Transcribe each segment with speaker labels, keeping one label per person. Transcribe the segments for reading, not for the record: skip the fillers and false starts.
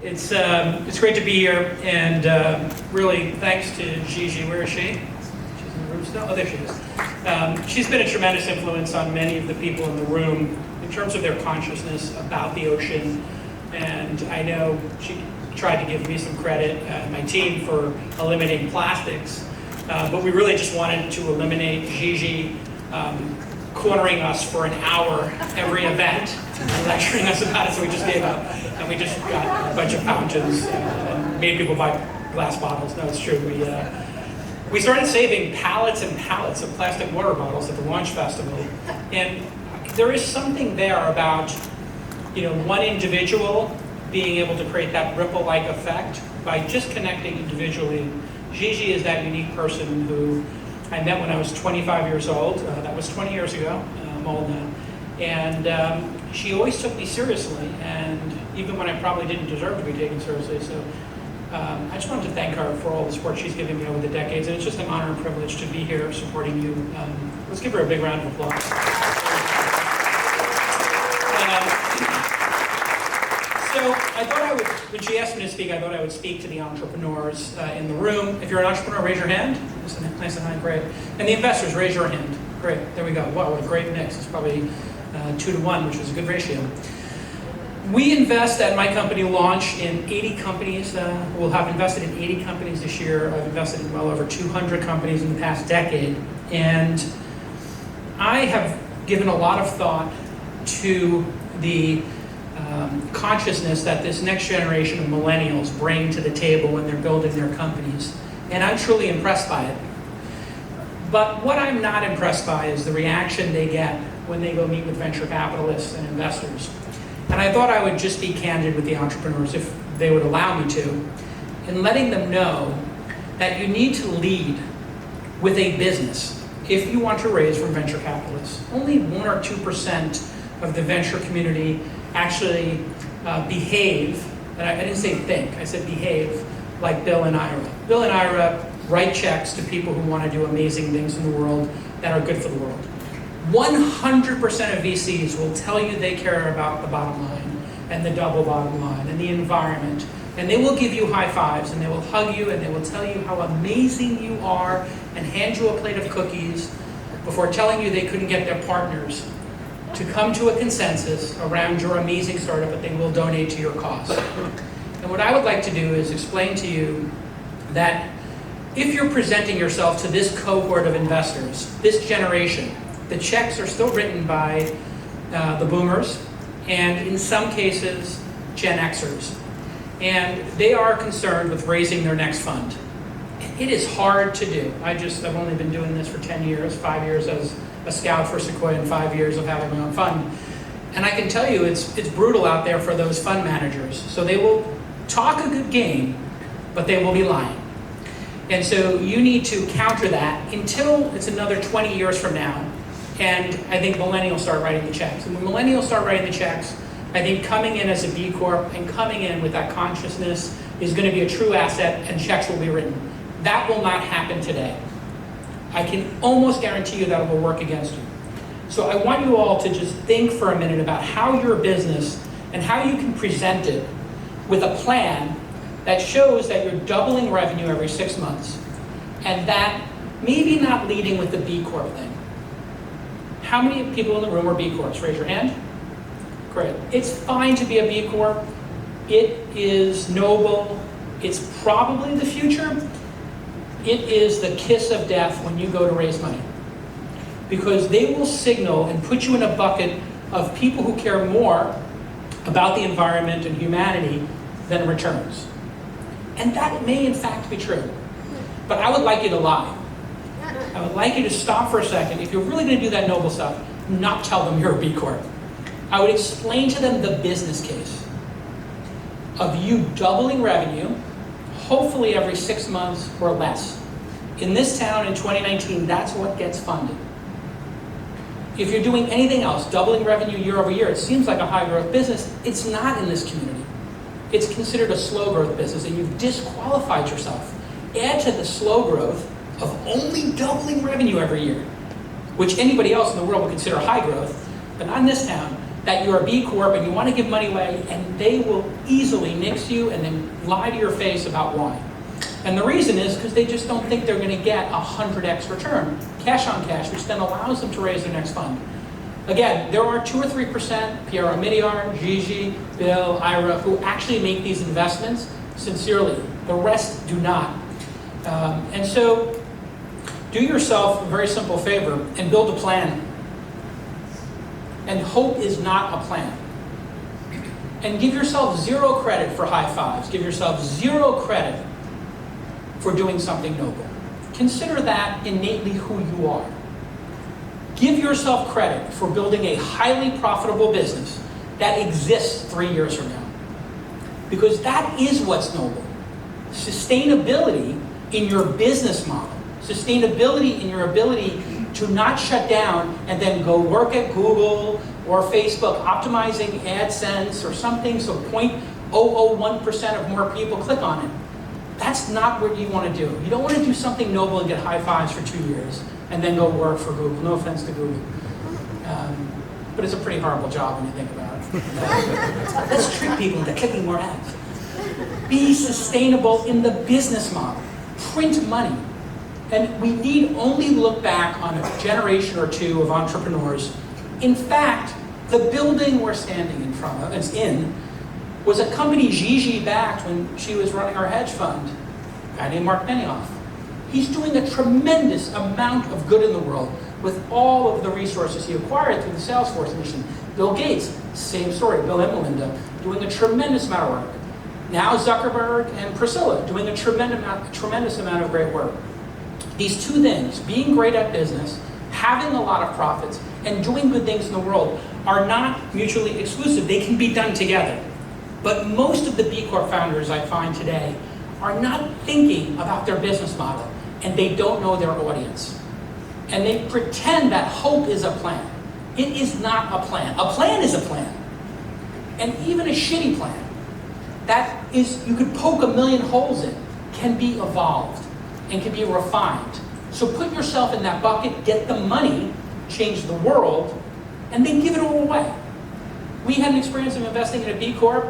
Speaker 1: It's great to be here, and really thanks to Gigi. Where is she? She's in the room still? Oh, there she is. She's been a tremendous influence on many of the people in the room in terms of their consciousness about the ocean, and I know she tried to give me some credit, my team, for eliminating plastics, but we really just wanted to eliminate Gigi cornering us for an hour every event, lecturing us about it, so we just gave up. And we just got a bunch of fountains and made people buy glass bottles. No, it's true. We started saving pallets and pallets of plastic water bottles at the launch festival. And there is something there about, one individual being able to create that ripple-like effect by just connecting individually. Gigi is that unique person who I met when I was 25 years old. That was 20 years ago. I'm old now. And she always took me seriously, and even when I probably didn't deserve to be taken seriously. So I just wanted to thank her for all the support she's given me over the decades, and it's just an honor and privilege to be here supporting you. Let's give her a big round of applause. So I thought when she asked me to speak, I thought I would speak to the entrepreneurs in the room. If you're an entrepreneur, raise your hand. Nice and high, great. And the investors, raise your hand. Great, there we go. Wow, what a great mix. It's probably 2 to 1, which is a good ratio. We invest at my company Launch in 80 companies. We'll have invested in 80 companies this year. I've invested in well over 200 companies in the past decade. And I have given a lot of thought to the consciousness that this next generation of millennials bring to the table when they're building their companies. And I'm truly impressed by it. But what I'm not impressed by is the reaction they get when they go meet with venture capitalists and investors. And I thought I would just be candid with the entrepreneurs, if they would allow me to, in letting them know that you need to lead with a business if you want to raise from venture capitalists. Only 1 or 2% of the venture community actually behave, and I didn't say think, I said behave, like Bill and Ira. Bill and Ira write checks to people who want to do amazing things in the world that are good for the world. 100% of VCs will tell you they care about the bottom line and the double bottom line and the environment, and they will give you high fives and they will hug you and they will tell you how amazing you are and hand you a plate of cookies before telling you they couldn't get their partners to come to a consensus around your amazing startup, but they will donate to your cause. And what I would like to do is explain to you that if you're presenting yourself to this cohort of investors, this generation, the checks are still written by the boomers, and in some cases, Gen Xers. And they are concerned with raising their next fund. It is hard to do. I've only been doing this for 10 years, 5 years as a scout for Sequoia, and 5 years of having my own fund. And I can tell you it's brutal out there for those fund managers. So they will talk a good game, but they will be lying. And so you need to counter that until it's another 20 years from now. And I think millennials start writing the checks. And when millennials start writing the checks, I think coming in as a B Corp and coming in with that consciousness is going to be a true asset, and checks will be written. That will not happen today. I can almost guarantee you that it will work against you. So I want you all to just think for a minute about how your business and how you can present it with a plan that shows that you're doubling revenue every 6 months, and that maybe not leading with the B Corp thing. How many people in the room are B Corps? Raise your hand. Great. It's fine to be a B Corp. It is noble. It's probably the future. It is the kiss of death when you go to raise money, because they will signal and put you in a bucket of people who care more about the environment and humanity than returns. And that may in fact be true. But I would like you to lie. I would like you to stop for a second. If you're really going to do that noble stuff, not tell them you're a B Corp. I would explain to them the business case of you doubling revenue, hopefully every 6 months or less. In this town in 2019, that's what gets funded. If you're doing anything else, doubling revenue year over year, it seems like a high growth business. It's not in this community. It's considered a slow growth business, and you've disqualified yourself. Add to the slow growth of only doubling revenue every year, which anybody else in the world would consider high growth, but not in this town. that you're a B Corp and you want to give money away, and they will easily nix you and then lie to your face about why. And the reason is because they just don't think they're going to get 100x return, cash on cash, which then allows them to raise their next fund. Again, there are 2 or 3%, Pierre Omidyar, Gigi, Bill, Ira, who actually make these investments sincerely. The rest do not. And so do yourself a very simple favor and build a plan. And hope is not a plan. And give yourself 0 credit for high fives. Give yourself 0 credit for doing something noble. Consider that innately who you are. Give yourself credit for building a highly profitable business that exists 3 years from now. Because that is what's noble. Sustainability in your business model. Sustainability in your ability to not shut down and then go work at Google or Facebook optimizing AdSense or something so 0.001% of more people click on it. That's not what you want to do. You don't want to do something noble and get high fives for 2 years and then go work for Google. No offense to Google. But it's a pretty horrible job when you think about it. Let's trick people into clicking more ads. Be sustainable in the business model. Print money. And we need only look back on a generation or 2 of entrepreneurs. In fact, the building we're standing in front of, was a company Gigi backed when she was running our hedge fund, a guy named Mark Benioff. He's doing a tremendous amount of good in the world with all of the resources he acquired through the Salesforce mission. Bill Gates, same story, Bill and Melinda, doing a tremendous amount of work. Now Zuckerberg and Priscilla doing a tremendous amount of great work. These 2 things, being great at business, having a lot of profits, and doing good things in the world are not mutually exclusive. They can be done together. But most of the B Corp founders I find today are not thinking about their business model, and they don't know their audience. And they pretend that hope is a plan. It is not a plan. A plan is a plan. And even a shitty plan that is, you could poke 1,000,000 holes in, can be evolved and can be refined. So put yourself in that bucket, get the money, change the world, and then give it all away. We had an experience of investing in a B Corp,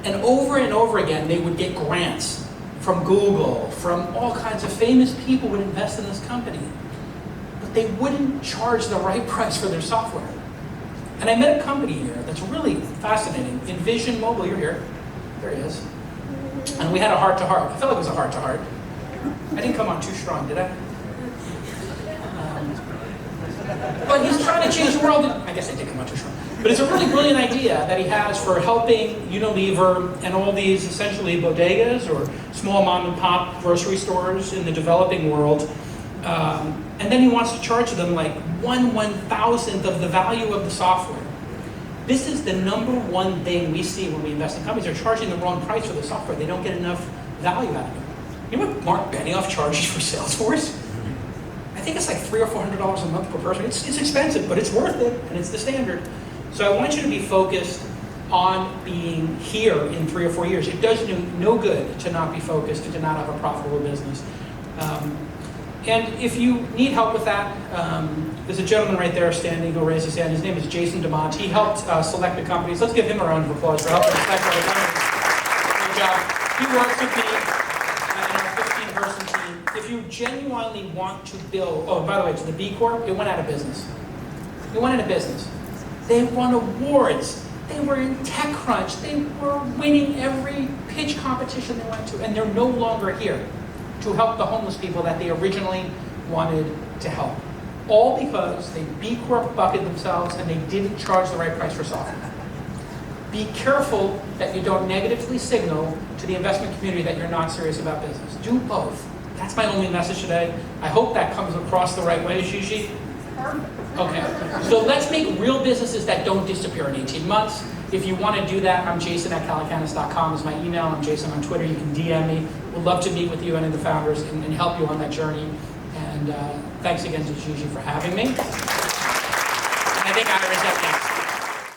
Speaker 1: and over again, they would get grants from Google, from all kinds of famous people would invest in this company. But they wouldn't charge the right price for their software. And I met a company here that's really fascinating. Envision Mobile, you're here. There he is. And we had a heart-to-heart. I felt like it was a heart-to-heart. I didn't come on too strong, did I? But he's trying to change the world. I guess I did come on too strong. But it's a really brilliant idea that he has for helping Unilever and all these essentially bodegas or small mom and pop grocery stores in the developing world. And then he wants to charge them like 1/1000th of the value of the software. This is the #1 thing we see when we invest in companies. They're charging the wrong price for the software. They don't get enough value out of it. You know what Mark Benioff charges for Salesforce? I think it's like $300 or $400 a month per person. It's expensive, but it's worth it, and it's the standard. So I want you to be focused on being here in 3 or 4 years. It does no good to not be focused and to not have a profitable business. And if you need help with that, there's a gentleman right there standing who raised his hand. His name is Jason DeMont. He helped select the companies. Let's give him a round of applause for helping select all the companies. Good job. He works with me in our 15-person team. If you genuinely want to build, oh, by the way, to the B Corp, it went out of business. It went out of business. They won awards. They were in TechCrunch. They were winning every pitch competition they went to, and they're no longer here to help the homeless people that they originally wanted to help. All because they B Corp bucketed themselves and they didn't charge the right price for software. Be careful that you don't negatively signal to the investment community that you're not serious about business. Do both. That's my only message today. I hope that comes across the right way, Gigi. Okay, so let's make real businesses that don't disappear in 18 months. If you want to do that, I'm Jason@Calacanis.com is my email. I'm Jason on Twitter. You can DM me. We'd love to meet with you and the founders and help you on that journey. And thanks again to Gigi for having me. And I think Ira's up next.